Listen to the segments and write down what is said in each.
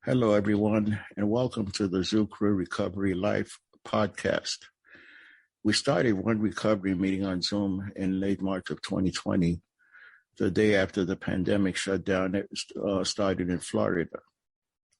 Hello, everyone, and welcome to the thru Recovery Life podcast. We started one recovery meeting on Zoom in late March of 2020, the day after the pandemic shut down that started in Florida.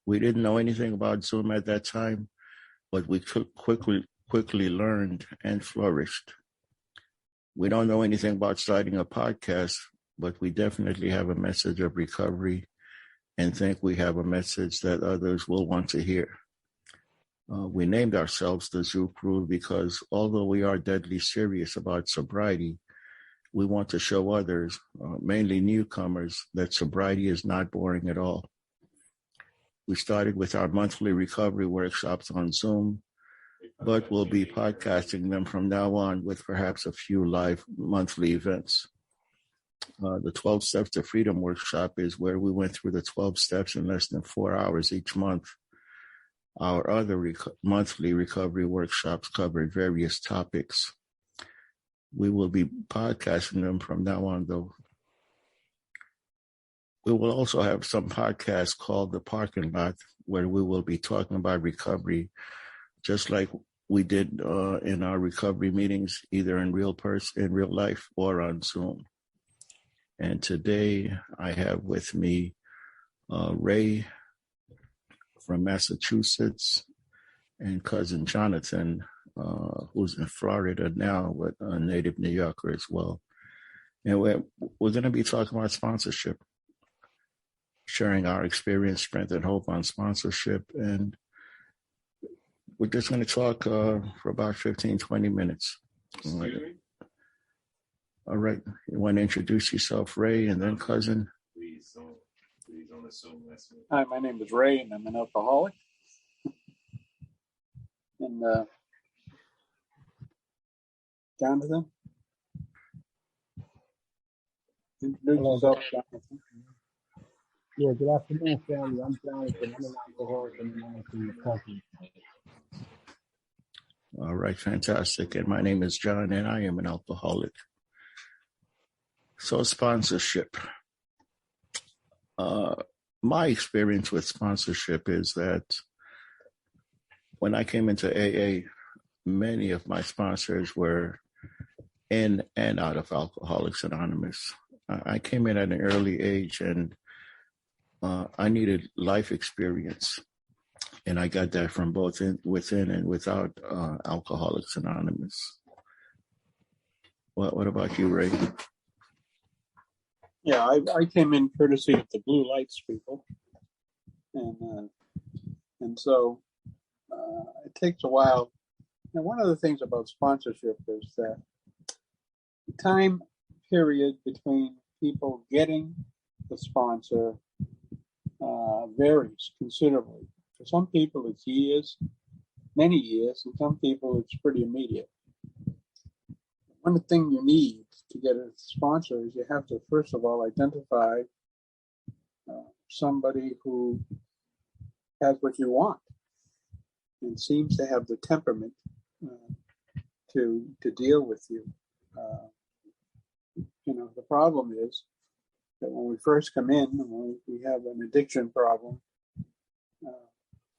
We didn't know anything about Zoom at that time, but we quickly learned and flourished. We don't know anything about starting a podcast, but we definitely have a message of recovery and think we have a message that others will want to hear. We named ourselves the Thru Crew because although we are deadly serious about sobriety, we want to show others, mainly newcomers, that sobriety is not boring at all. We started with our monthly recovery workshops on Zoom, but we'll be podcasting them from now on with perhaps a few live monthly events. The 12 Steps to Freedom workshop is where we went through the 12 steps in less than 4 hours each month. Our other monthly recovery workshops covered various topics. We will be podcasting them from now on, though. We will also have some podcasts called The Parking Lot, where we will be talking about recovery, just like we did in our recovery meetings, either in real life or on Zoom. And today I have with me Ray from Massachusetts and cousin Jonathan, who's in Florida now, but a native New Yorker as well. And we're going to be talking about sponsorship, sharing our experience, strength, and hope on sponsorship. And we're just going to talk for about 15, 20 minutes. All right. You want to introduce yourself, Ray, and then cousin? Please don't assume that's me. Hi, my name is Ray, and I'm an alcoholic. And Jonathan? Introduce yourself, Jonathan. Yeah, good afternoon, family. I'm Jonathan. I'm an alcoholic and I'm from the company. All right, fantastic. And my name is John, and I am an alcoholic. So sponsorship. My experience with sponsorship is that when I came into AA, many of my sponsors were in and out of Alcoholics Anonymous. I came in at an early age and I needed life experience. And I got that from both within and without Alcoholics Anonymous. What about you, Ray? Yeah, I came in courtesy of the Blue Lights people, and so it takes a while. And one of the things about sponsorship is that the time period between people getting the sponsor varies considerably. For some people, it's years, many years, and some people it's pretty immediate. One thing you need to get a sponsor is you have to, first of all, identify somebody who has what you want and seems to have the temperament to deal with you. The problem is that when we first come in, when we have an addiction problem,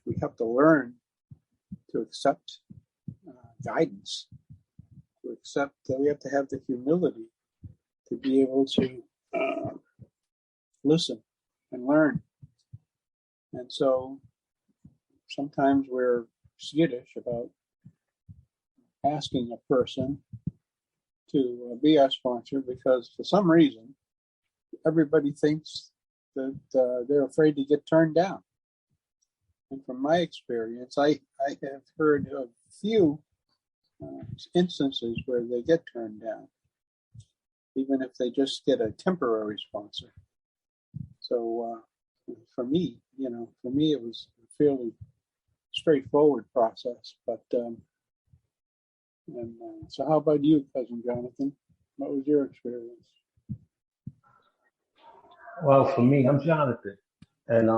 we have to learn to accept guidance. To accept that we have to have the humility to be able to listen and learn. And so sometimes we're skittish about asking a person to be our sponsor because for some reason everybody thinks that they're afraid to get turned down. And from my experience, I have heard of few instances where they get turned down, even if they just get a temporary sponsor. So for me, it was a fairly straightforward process. But so how about you, cousin Jonathan? What was your experience? Well, for me, I'm Jonathan, and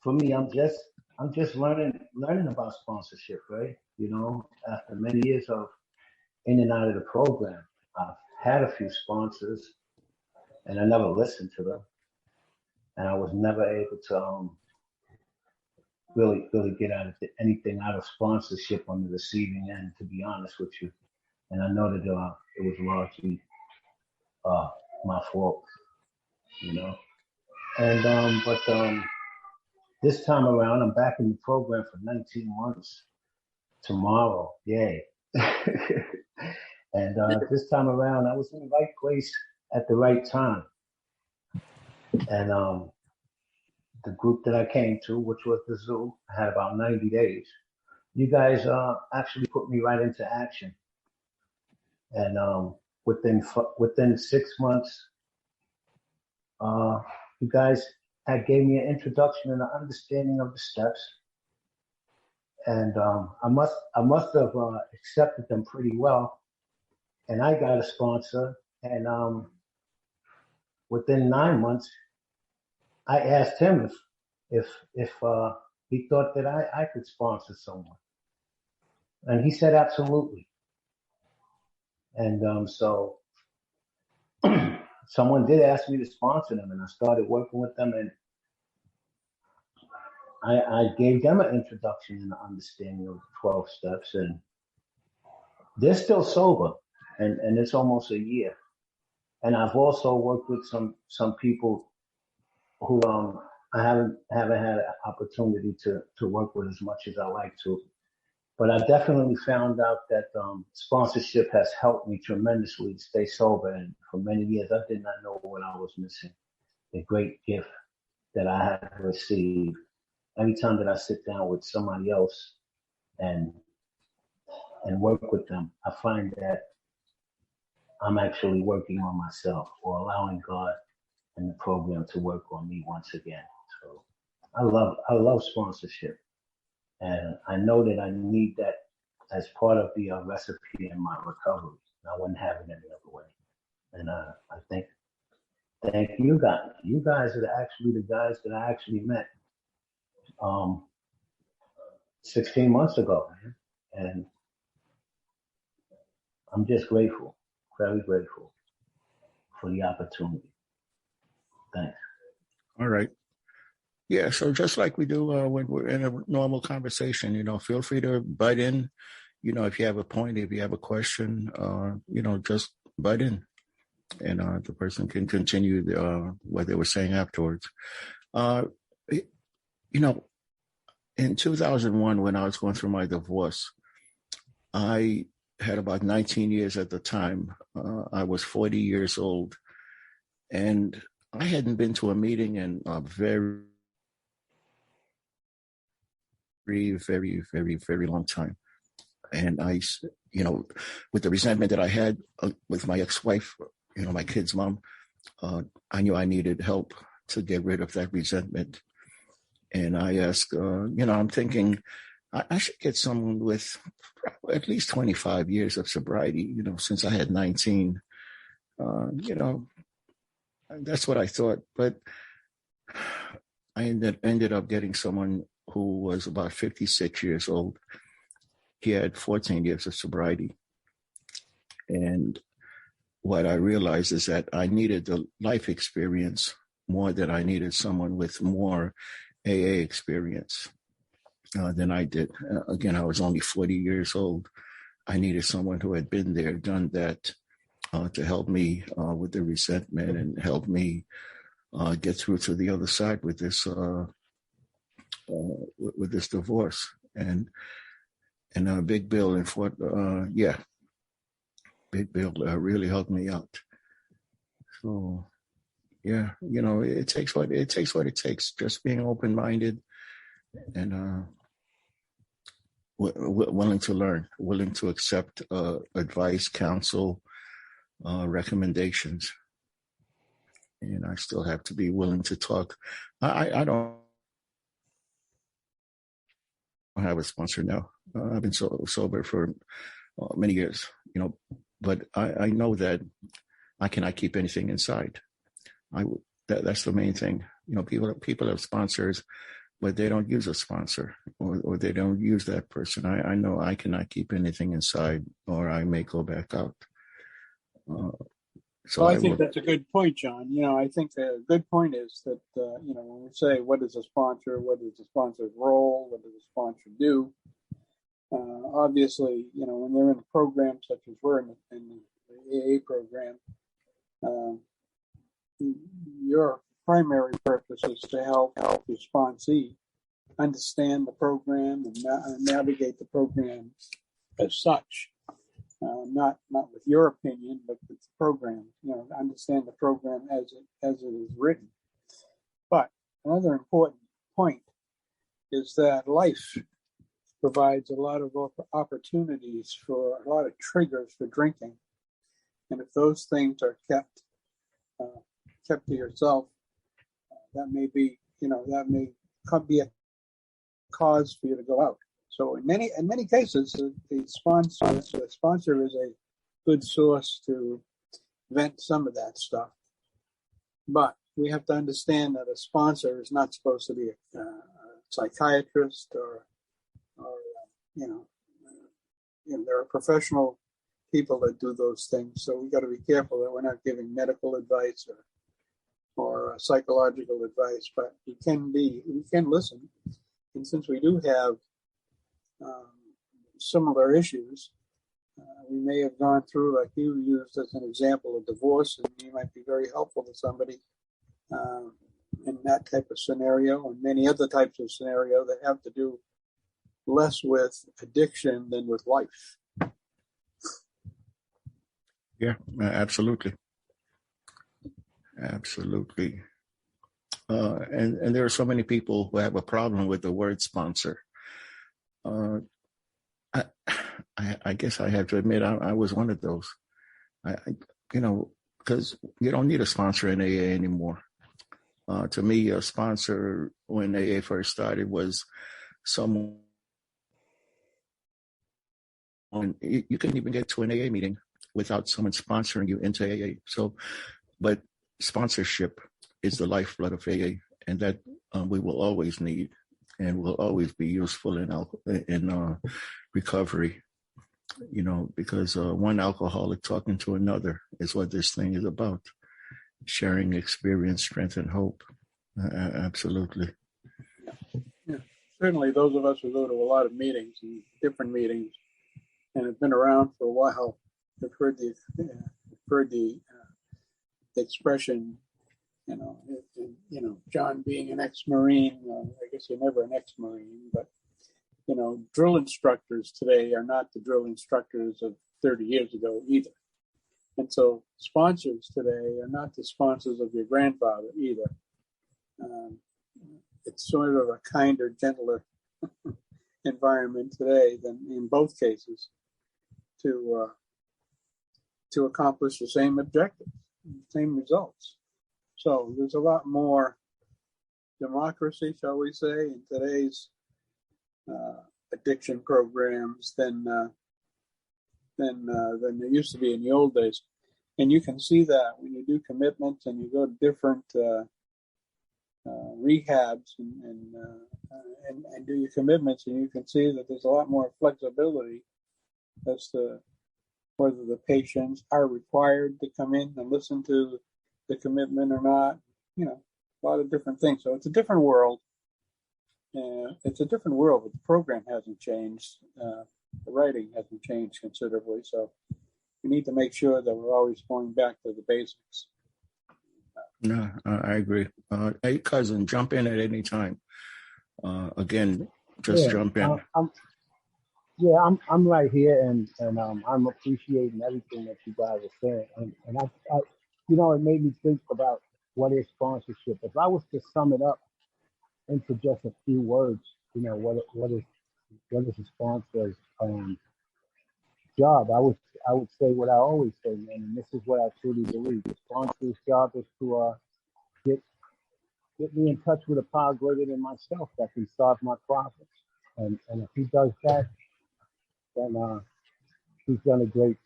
for me, I'm just learning about sponsorship, right? After many years of in and out of the program, I've had a few sponsors, and I never listened to them, and I was never able to really get anything out of sponsorship on the receiving end, to be honest with you. And I know that it was largely my fault, you know. And but this time around, I'm back in the program for 19 months. Tomorrow, yay! And this time around, I was in the right place at the right time. And the group that I came to, which was the zoo, I had about 90 days. You guys actually put me right into action. And within 6 months, you guys had gave me an introduction and an understanding of the steps. And I must have accepted them pretty well. And I got a sponsor. And within 9 months, I asked him if he thought that I could sponsor someone. And he said absolutely. And so someone did ask me to sponsor them, and I started working with them, and I gave them an introduction and an understanding of the 12 steps, and they're still sober, and it's almost a year. And I've also worked with some people who I haven't had an opportunity to work with as much as I like to. But I definitely found out that sponsorship has helped me tremendously to stay sober. And for many years, I did not know what I was missing. The great gift that I have received. Every time that I sit down with somebody else and work with them, I find that I'm actually working on myself or allowing God and the program to work on me once again. So I love sponsorship. And I know that I need that as part of the recipe in my recovery. I wouldn't have it any other way. And I thank you guys. You guys are actually the guys that I actually met 16 months ago. And I'm just grateful, very grateful for the opportunity. Thanks. All right. Yeah, so just like we do when we're in a normal conversation, feel free to butt in. If you have a point, if you have a question, just butt in, and the person can continue what they were saying afterwards. In 2001, when I was going through my divorce, I had about 19 years at the time. I was 40 years old, and I hadn't been to a meeting in a very, very, very, very long time. And I, with the resentment that I had with my ex-wife, my kid's mom, I knew I needed help to get rid of that resentment. And I asked, I'm thinking I should get someone with at least 25 years of sobriety, since I had 19. That's what I thought. But I ended up getting someone who was about 56 years old. He had 14 years of sobriety. And what I realized is that I needed the life experience more than I needed someone with more AA experience than I did. Again, I was only 40 years old. I needed someone who had been there, done that, to help me with the resentment and help me get through to the other side with this divorce. And Big Bill in Fort, Big Bill really helped me out. So, yeah, it takes what it takes. Just being open-minded and willing to learn, willing to accept advice, counsel, recommendations. And I still have to be willing to talk. I don't have a sponsor now. I've been sober for many years, but I know that I cannot keep anything inside. That's the main thing. People have sponsors, but they don't use a sponsor or they don't use that person. I know I cannot keep anything inside, or I may go back out. So Well, I I think will. that's a good point, John. I think a good point is that, when we say what is a sponsor, what is the sponsor's role, what does the sponsor do? Obviously, when they're in a program such as we're in the AA program, uh, your primary purpose is to help your sponsee understand the program and navigate the program as such. Not with your opinion, but with the program. Understand the program as it is written. But another important point is that life provides a lot of opportunities for a lot of triggers for drinking, and if those things are kept to yourself, that may be a cause for you to go out. So in many cases, the sponsor is a good source to vent some of that stuff. But we have to understand that a sponsor is not supposed to be a psychiatrist or there are professional people that do those things. So we got to be careful that we're not giving medical advice or psychological advice, but we can listen. And since we do have similar issues, we may have gone through, like you used as an example, a divorce, and you might be very helpful to somebody in that type of scenario, and many other types of scenario that have to do less with addiction than with life. Yeah, absolutely. Absolutely. And there are so many people who have a problem with the word sponsor. I guess I have to admit I was one of those. Because you don't need a sponsor in AA anymore. To me, a sponsor when AA first started was someone. You couldn't even get to an AA meeting without someone sponsoring you into AA. So, but sponsorship is the lifeblood of AA, and that we will always need, and will always be useful in recovery. Because one alcoholic talking to another is what this thing is about: sharing experience, strength, and hope. Absolutely. Yeah. Certainly, those of us who go to a lot of meetings and different meetings and have been around for a while have heard the expression. John being an ex-Marine, I guess you're never an ex-Marine, but drill instructors today are not the drill instructors of 30 years ago either. And so sponsors today are not the sponsors of your grandfather either. It's sort of a kinder, gentler environment today than in both cases to accomplish the same objective, same results. So there's a lot more democracy, shall we say, in today's addiction programs than there used to be in the old days. And you can see that when you do commitments and you go to different rehabs and do your commitments, and you can see that there's a lot more flexibility as to whether the patients are required to come in and listen to the commitment or not. A lot of different things. So it's a different world. It's a different world, but the program hasn't changed. The writing hasn't changed considerably. So we need to make sure that we're always going back to the basics. No, I agree. Hey, cousin, jump in at any time. Again, just jump in. I'm right here, and I'm appreciating everything that you guys are saying, and I it made me think about what is sponsorship. If I was to sum it up into just a few words, what is a sponsor's job? I would say what I always say, man, and this is what I truly believe. The sponsor's job is to get me in touch with a power greater than myself that can solve my problems, and if he does that, then he's done a great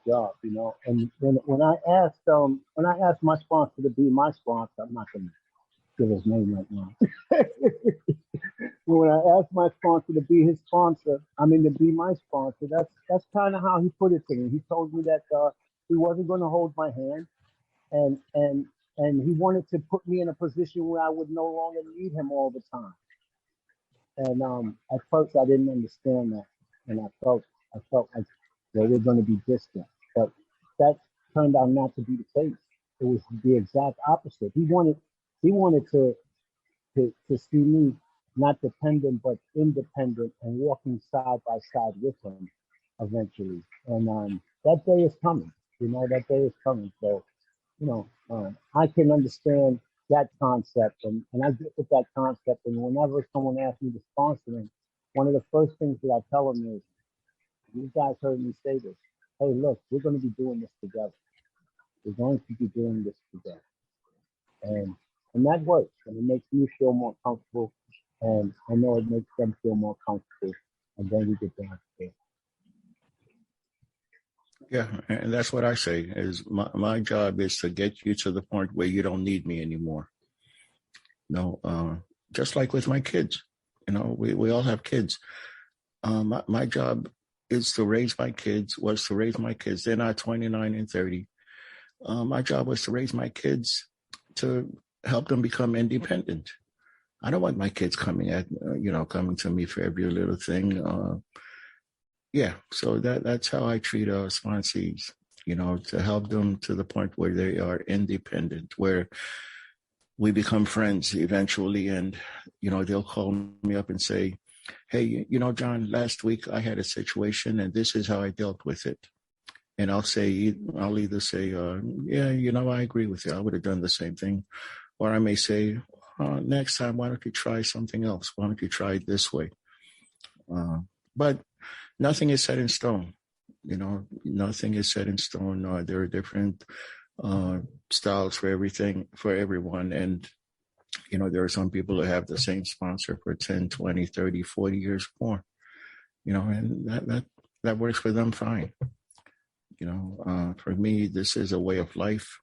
job, And when I asked my sponsor to be my sponsor, I'm not going to give his name right now. When I asked my sponsor to be his sponsor, to be my sponsor, that's kind of how he put it to me. He told me that he wasn't going to hold my hand. and he wanted to put me in a position where I would no longer need him all the time. And at first I didn't understand that, and I felt like they were going to be distant, but that turned out not to be the case. It was the exact opposite. He wanted to see me not dependent but independent and walking side by side with him eventually. And that day is coming. That day is coming. So, I can understand that concept, and I get with that concept. And whenever someone asks me to sponsor them, one of the first things that I tell them is, you guys heard me say this. Hey, look, we're going to be doing this together. We're going to be doing this together. And that works, and it makes me feel more comfortable, and I know it makes them feel more comfortable, and then we get down to it. Yeah, and that's what I say is my job is to get you to the point where you don't need me anymore. Just like with my kids, we all have kids. My job was to raise my kids. They're not 29 and 30. My job was to raise my kids to help them become independent. I don't want my kids coming to me for every little thing. So that's how I treat sponsees, to help them to the point where they are independent, where we become friends eventually. And, they'll call me up and say, hey, John, last week I had a situation and this is how I dealt with it. And I'll either say, I agree with you. I would have done the same thing. Or I may say, next time, why don't you try something else? Why don't you try it this way? But nothing is set in stone. Nothing is set in stone. There are different styles for everyone. And, there are some people who have the same sponsor for 10, 20, 30, 40 years more, and that works for them fine. For me, this is a way of life.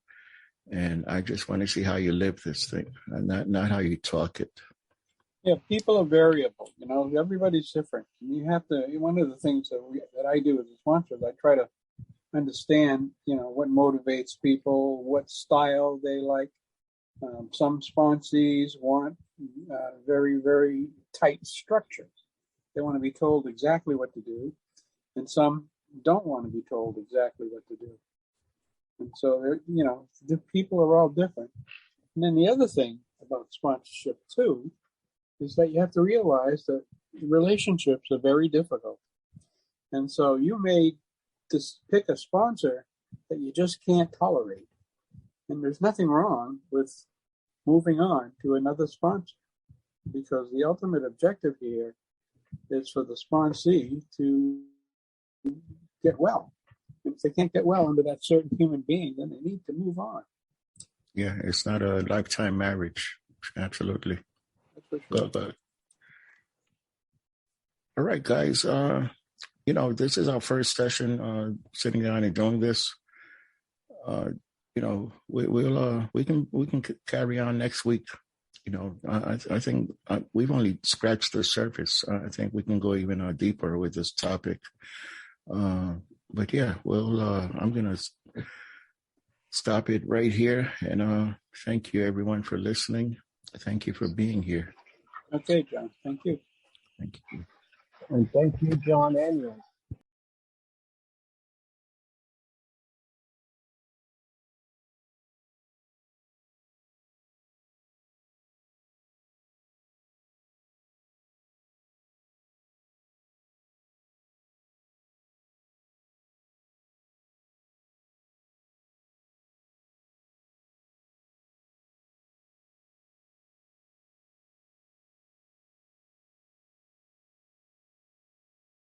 And I just want to see how you live this thing, and not how you talk it. Yeah, people are variable. Everybody's different. You have to. One of the things that I do as a sponsor is I try to understand, what motivates people, what style they like. Some sponsees want very, very tight structure. They want to be told exactly what to do, and some don't want to be told exactly what to do. And so, the people are all different. And then the other thing about sponsorship too is that you have to realize that relationships are very difficult. And so you may just pick a sponsor that you just can't tolerate. And there's nothing wrong with moving on to another sponsor, because the ultimate objective here is for the sponsee to get well. If they can't get well under that certain human being, then they need to move on. Yeah, it's not a lifetime marriage. Absolutely. That's for sure. But all right, guys. This is our first session sitting down and doing this. We can carry on next week. I think we've only scratched the surface. I think we can go even deeper with this topic. But yeah, I'm going to stop it right here. And thank you, everyone, for listening. Thank you for being here. Okay, John. Thank you. Thank you. And thank you, John, and yours.